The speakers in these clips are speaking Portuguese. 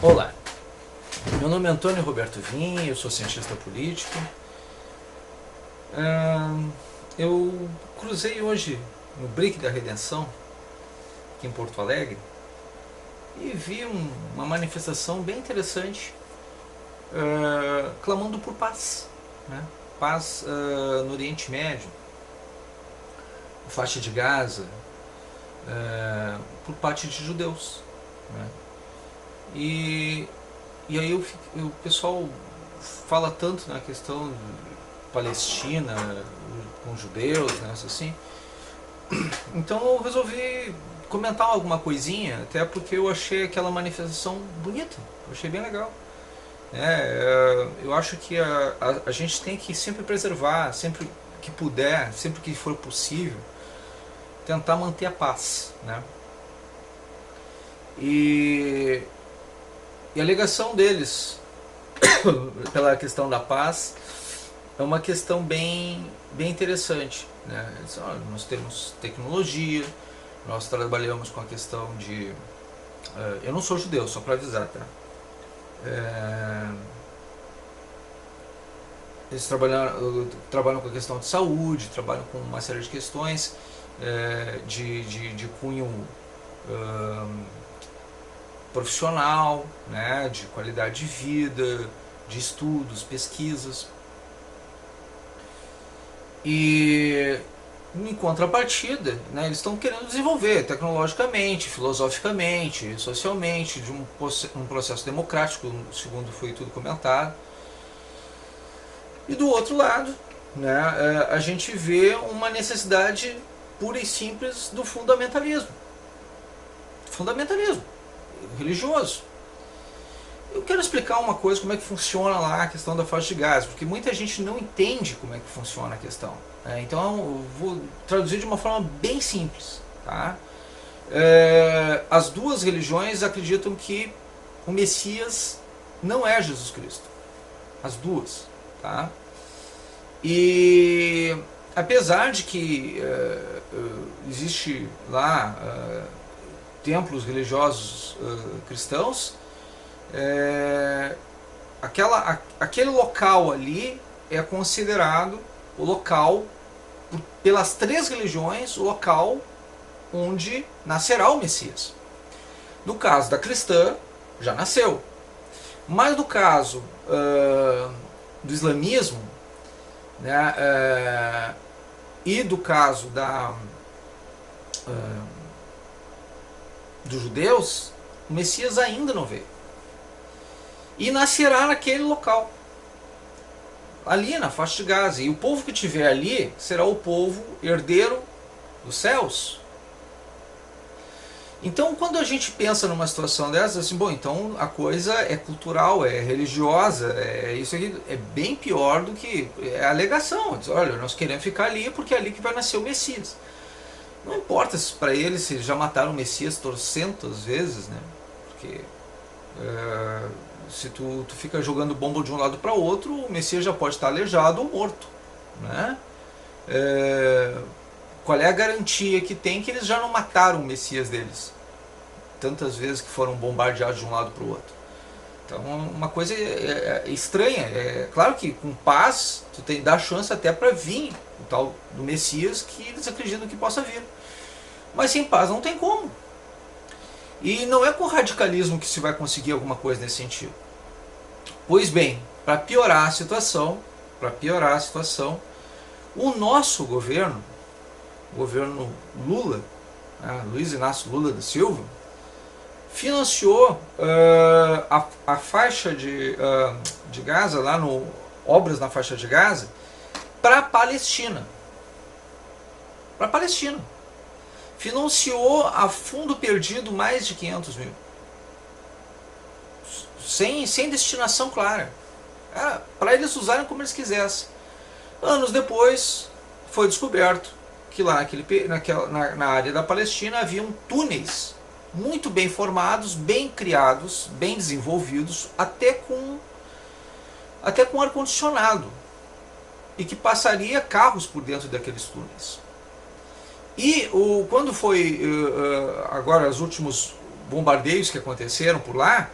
Olá, meu nome é Antônio Roberto Vinha, eu sou cientista político. Eu cruzei hoje no Brick da Redenção, aqui em Porto Alegre, e vi uma manifestação bem interessante, clamando por paz, né? Paz no Oriente Médio, na faixa de Gaza, por parte de judeus, né? E aí o pessoal fala tanto na questão de Palestina com judeus, né, assim. Então eu resolvi comentar alguma coisinha, até porque eu achei aquela manifestação bonita, eu achei bem legal. Eu acho que a gente tem que sempre preservar, sempre que puder, sempre que for possível, tentar manter a paz, né? E a alegação deles pela questão da paz é uma questão bem interessante, né? Nós temos tecnologia, nós trabalhamos com a questão de... eu não sou judeu, só para avisar, tá? Eles trabalham com a questão de saúde, trabalham com uma série de questões de cunho profissional, né, de qualidade de vida, de estudos, pesquisas. E em contrapartida, né, eles estão querendo desenvolver tecnologicamente, filosoficamente, socialmente, de um processo democrático, segundo foi tudo comentado. E do outro lado, né, a gente vê uma necessidade pura e simples do fundamentalismo. Fundamentalismo religioso. Eu quero explicar uma coisa, como é que funciona lá a questão da faixa de Gaza, porque muita gente não entende como é que funciona a questão. Então eu vou traduzir de uma forma bem simples. Tá? As duas religiões acreditam que o Messias não é Jesus Cristo. As duas. Tá? E apesar de que existe lá templos religiosos cristãos, aquele local ali é considerado o local, pelas três religiões, o local onde nascerá o Messias. No caso da cristã, já nasceu. Mas no caso do islamismo, né, e do caso dos judeus, o Messias ainda não veio. E nascerá naquele local, ali na faixa de Gaza. E o povo que estiver ali será o povo herdeiro dos céus. Então, quando a gente pensa numa situação dessa, assim, bom, então a coisa é cultural, é religiosa, isso aqui é bem pior do que a alegação. Diz, olha, nós queremos ficar ali porque é ali que vai nascer o Messias. Não importa para eles se já mataram o Messias trocentas vezes, né? Porque se tu fica jogando bomba de um lado para o outro, o Messias já pode estar aleijado ou morto, né? Qual é a garantia que tem que eles já não mataram o Messias deles? Tantas vezes que foram bombardeados de um lado para o outro. Então, uma coisa estranha. Claro que com paz, tu dá chance até para vir o tal do Messias que eles acreditam que possa vir. Mas sem paz não tem como. E não é com radicalismo que se vai conseguir alguma coisa nesse sentido. Pois bem, para piorar a situação, o nosso governo, o governo Lula, Luiz Inácio Lula da Silva, financiou a faixa de Gaza, obras na faixa de Gaza, para a Palestina. Para a Palestina. Financiou a fundo perdido mais de 500 mil. Sem destinação clara. Para eles usarem como eles quisessem. Anos depois, foi descoberto que lá na área da Palestina haviam túneis muito bem formados, bem criados, bem desenvolvidos, até com ar-condicionado, e que passaria carros por dentro daqueles túneis. E quando foi agora os últimos bombardeios que aconteceram por lá,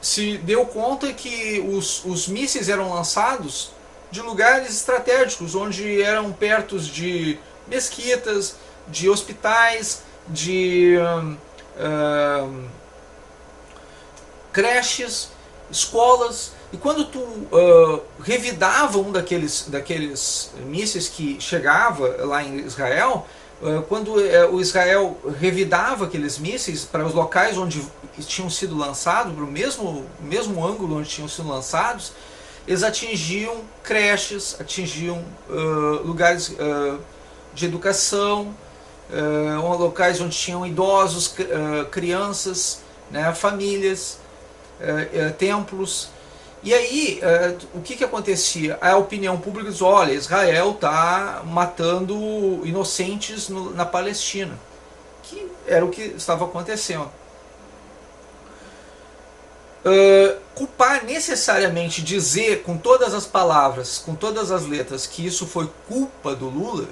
se deu conta que os mísseis eram lançados de lugares estratégicos, onde eram perto de mesquitas, de hospitais, de creches, escolas. E quando tu revidava um daqueles mísseis que chegava lá em Israel, quando o Israel revidava aqueles mísseis para os locais onde tinham sido lançados, para o mesmo ângulo onde tinham sido lançados, eles atingiam creches, atingiam lugares de educação, locais onde tinham idosos, crianças, né, famílias, templos. E aí, o que acontecia? A opinião pública diz, olha, Israel está matando inocentes na Palestina, que era o que estava acontecendo. Culpar necessariamente, dizer com todas as palavras, com todas as letras, que isso foi culpa do Lula,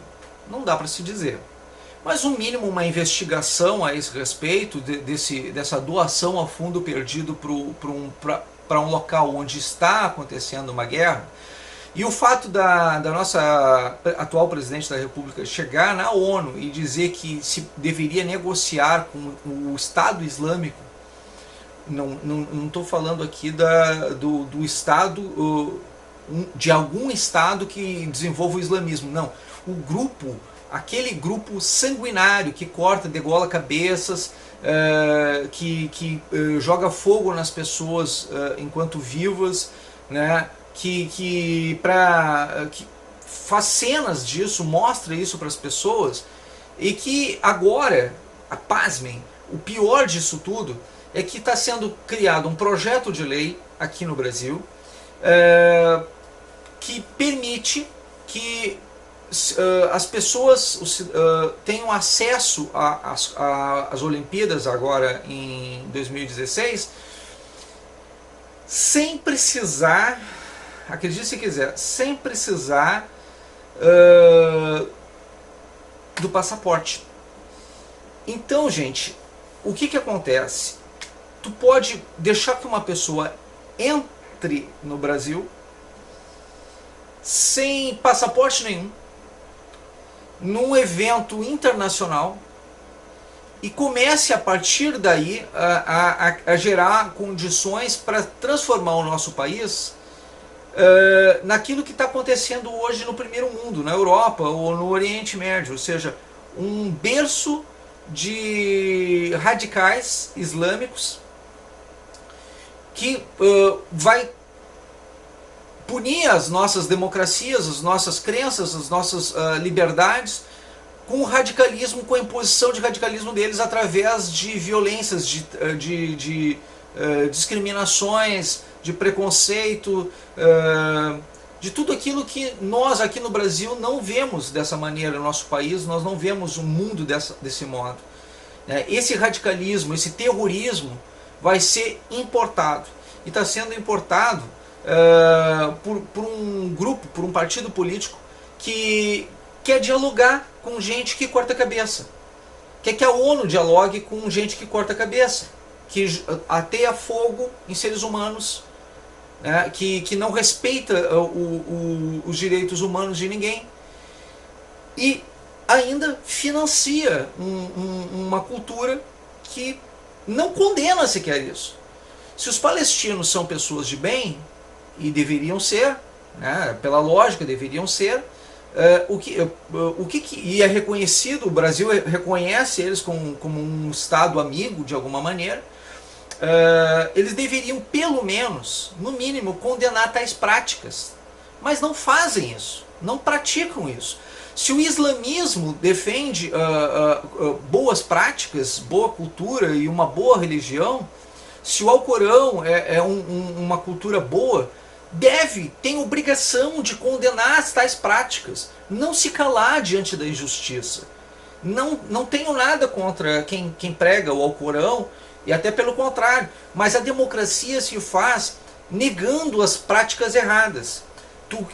não dá para se dizer. Mas no mínimo uma investigação a esse respeito, dessa doação a fundo perdido para um local onde está acontecendo uma guerra. E o fato da nossa atual presidente da República chegar na ONU e dizer que se deveria negociar com o Estado Islâmico, não estou falando aqui do Estado, de algum Estado que desenvolva o islamismo, não. Aquele grupo sanguinário que corta, degola cabeças, que joga fogo nas pessoas enquanto vivas, né? que faz cenas disso, mostra isso para as pessoas, e que agora, pasmem, o pior disso tudo é que está sendo criado um projeto de lei aqui no Brasil que permite que as pessoas tenham acesso às Olimpíadas agora em 2016 sem precisar, acredite se quiser, sem precisar do passaporte. Então, gente, o que acontece? Tu pode deixar que uma pessoa entre no Brasil sem passaporte nenhum, num evento internacional, e comece a partir daí a gerar condições para transformar o nosso país naquilo que está acontecendo hoje no primeiro mundo, na Europa ou no Oriente Médio, ou seja, um berço de radicais islâmicos que vai punir as nossas democracias, as nossas crenças, as nossas liberdades, com o radicalismo, com a imposição de radicalismo deles através de violências, de discriminações, de preconceito, de tudo aquilo que nós aqui no Brasil não vemos dessa maneira no nosso país, nós não vemos o mundo desse modo. Esse radicalismo, esse terrorismo vai ser importado, e está sendo importado por um grupo, por um partido político que quer dialogar com gente que corta a cabeça, quer que a ONU dialogue com gente que corta a cabeça, que ateia fogo em seres humanos, né, que não respeita os direitos humanos de ninguém, e ainda financia uma cultura que não condena sequer isso. Se os palestinos são pessoas de bem, e deveriam ser, né, pela lógica deveriam ser, e é reconhecido, o Brasil reconhece eles como um Estado amigo de alguma maneira, eles deveriam pelo menos, no mínimo, condenar tais práticas, mas não fazem isso, não praticam isso. Se o islamismo defende boas práticas, boa cultura e uma boa religião, se o Alcorão é uma cultura boa, tem obrigação de condenar tais práticas, não se calar diante da injustiça. Não tenho nada contra quem prega o Alcorão, e até pelo contrário, mas a democracia se faz negando as práticas erradas.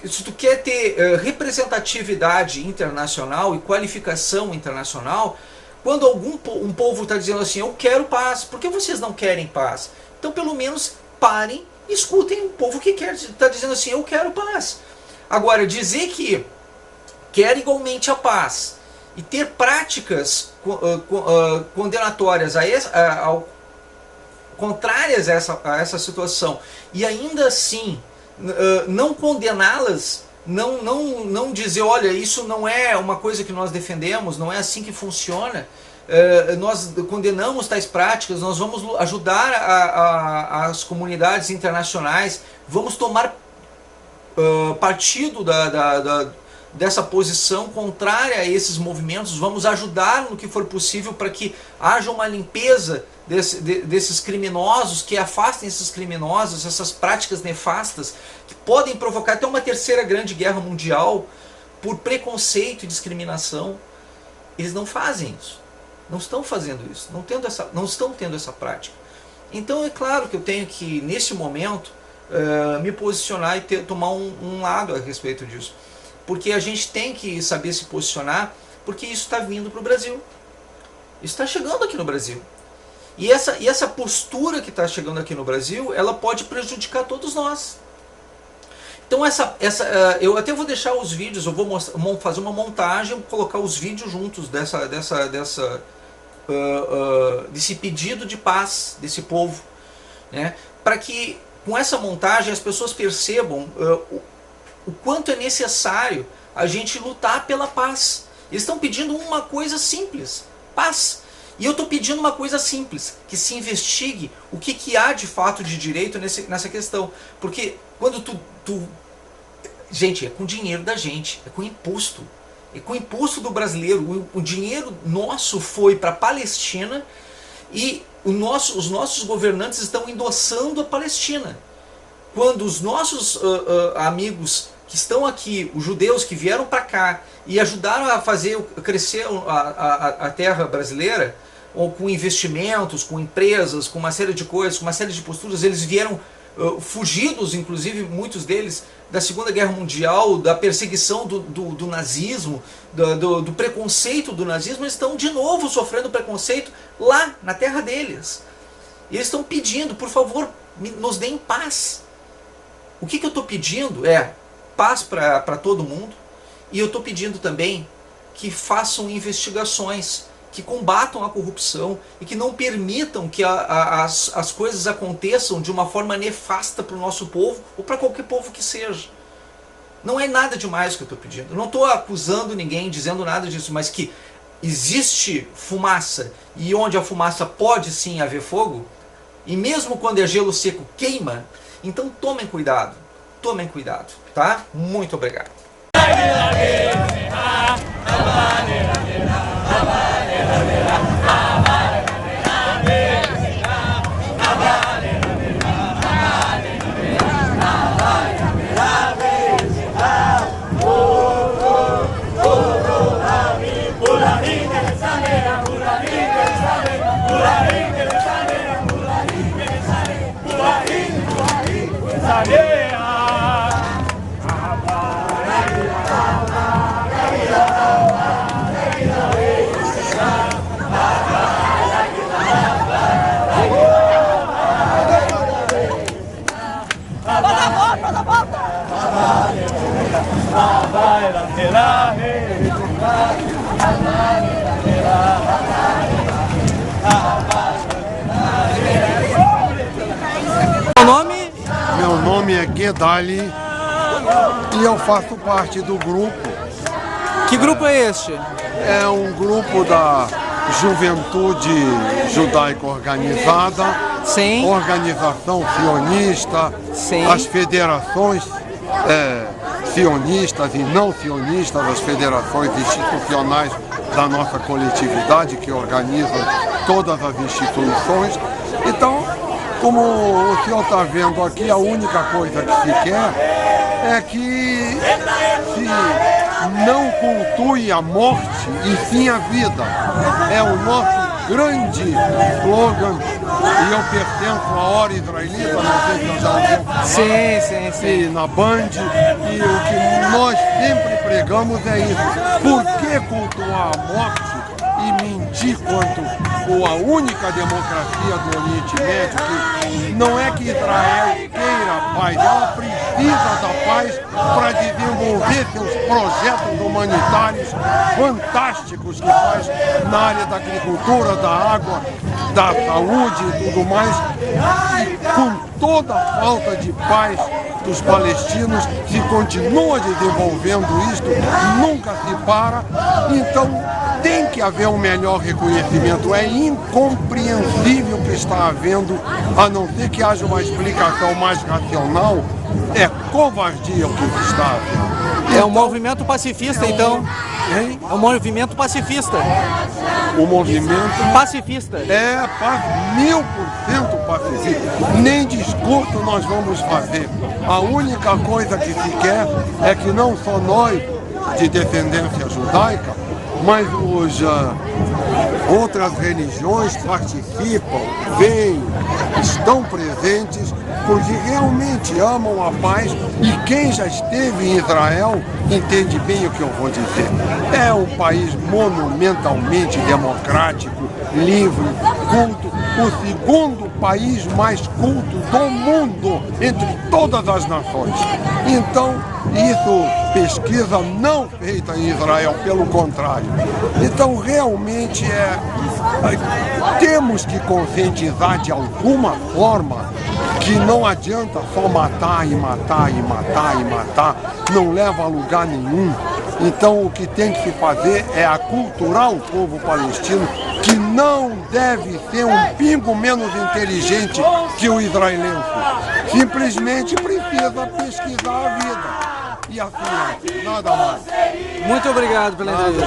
Se tu quer ter representatividade internacional e qualificação internacional, quando um povo está dizendo assim, eu quero paz, por que vocês não querem paz? Então pelo menos parem e escutem o povo que está dizendo assim, eu quero paz. Agora, dizer que quer igualmente a paz e ter práticas condenatórias contrárias a essa situação e ainda assim não condená-las, não dizer, olha, isso não é uma coisa que nós defendemos, não é assim que funciona, nós condenamos tais práticas, nós vamos ajudar as comunidades internacionais, vamos tomar partido dessa posição contrária a esses movimentos, vamos ajudar no que for possível para que haja uma limpeza desses criminosos, que afastem esses criminosos, essas práticas nefastas que podem provocar até uma terceira grande guerra mundial por preconceito e discriminação. Eles não fazem isso, não estão fazendo isso, não estão tendo essa prática. Então é claro que eu tenho que, nesse momento, me posicionar e tomar um lado a respeito disso. Porque a gente tem que saber se posicionar, porque isso está vindo para o Brasil. Isso está chegando aqui no Brasil. E essa postura que está chegando aqui no Brasil, ela pode prejudicar todos nós. Então eu até vou deixar os vídeos, eu vou fazer uma montagem, colocar os vídeos juntos desse pedido de paz desse povo, né? Para que com essa montagem as pessoas percebam o quanto é necessário a gente lutar pela paz. Eles estão pedindo uma coisa simples, paz. E eu estou pedindo uma coisa simples, que se investigue o que há de fato de direito nessa questão. Porque quando gente, é com o dinheiro da gente, é com imposto. É com o imposto do brasileiro. O dinheiro nosso foi para a Palestina e os nossos governantes estão endossando a Palestina. Quando os nossos amigos que estão aqui, os judeus que vieram para cá e ajudaram a fazer crescer a terra brasileira, ou com investimentos, com empresas, com uma série de coisas, com uma série de posturas, eles vieram fugidos, inclusive muitos deles, da Segunda Guerra Mundial, da perseguição do nazismo, do preconceito do nazismo. Eles estão de novo sofrendo preconceito lá na terra deles. E eles estão pedindo, por favor, nos deem paz. O que eu estou pedindo é paz para todo mundo, e eu estou pedindo também que façam investigações, que combatam a corrupção e que não permitam que as coisas aconteçam de uma forma nefasta para o nosso povo ou para qualquer povo que seja. Não é nada demais o que eu estou pedindo. Eu não estou acusando ninguém, dizendo nada disso, mas que existe fumaça, e onde a fumaça pode sim haver fogo, e mesmo quando é gelo seco queima, então tomem cuidado, tá? Muito obrigado. Meu nome é Guedali e eu faço parte do grupo. Que grupo é este? É um grupo da Juventude Judaica Organizada, Sim. Organização Sionista, Sim. as federações sionistas e não sionistas, as federações institucionais da nossa coletividade que organizam todas as instituições. Então, como o senhor está vendo aqui, a única coisa que se quer é que se não cultue a morte e sim a vida. É o nosso grande slogan, e eu pertenço à Hora Israelita, não sei se eu já ouviu falar, sim. Na Band, e o que nós sempre pregamos é isso. Por que cultuar a morte e mentir agir quanto a única democracia do Oriente Médio, que não é que Israel queira a paz, ela precisa da paz para desenvolver seus projetos humanitários fantásticos que faz na área da agricultura, da água, da saúde e tudo mais. E com toda a falta de paz dos palestinos, se continua desenvolvendo isto, nunca se para, então tem que haver um melhor reconhecimento. É incompreensível que está havendo, a não ser que haja uma explicação mais racional, é covardia o que está havendo. É um movimento pacifista, então? Hein? É um movimento pacifista. O movimento Pacifista. é 1000% pacifista. Nem discurso nós vamos fazer. A única coisa que se quer é que não só nós, de descendência judaica, mas outras religiões participam, vêm, estão presentes, porque realmente amam a paz, e quem já esteve em Israel entende bem o que eu vou dizer. É um país monumentalmente democrático, livre, culto, o segundo país mais culto do mundo, entre todas as nações. Então, isso, pesquisa não feita em Israel, pelo contrário. Então, realmente temos que conscientizar de alguma forma que não adianta só matar e matar e matar e matar, não leva a lugar nenhum. Então, o que tem que se fazer é aculturar o povo palestino, que não deve ser um pingo menos inteligente que o israelense. Simplesmente precisa pesquisar a vida. E assim, nada mais. Muito obrigado pela entrevista.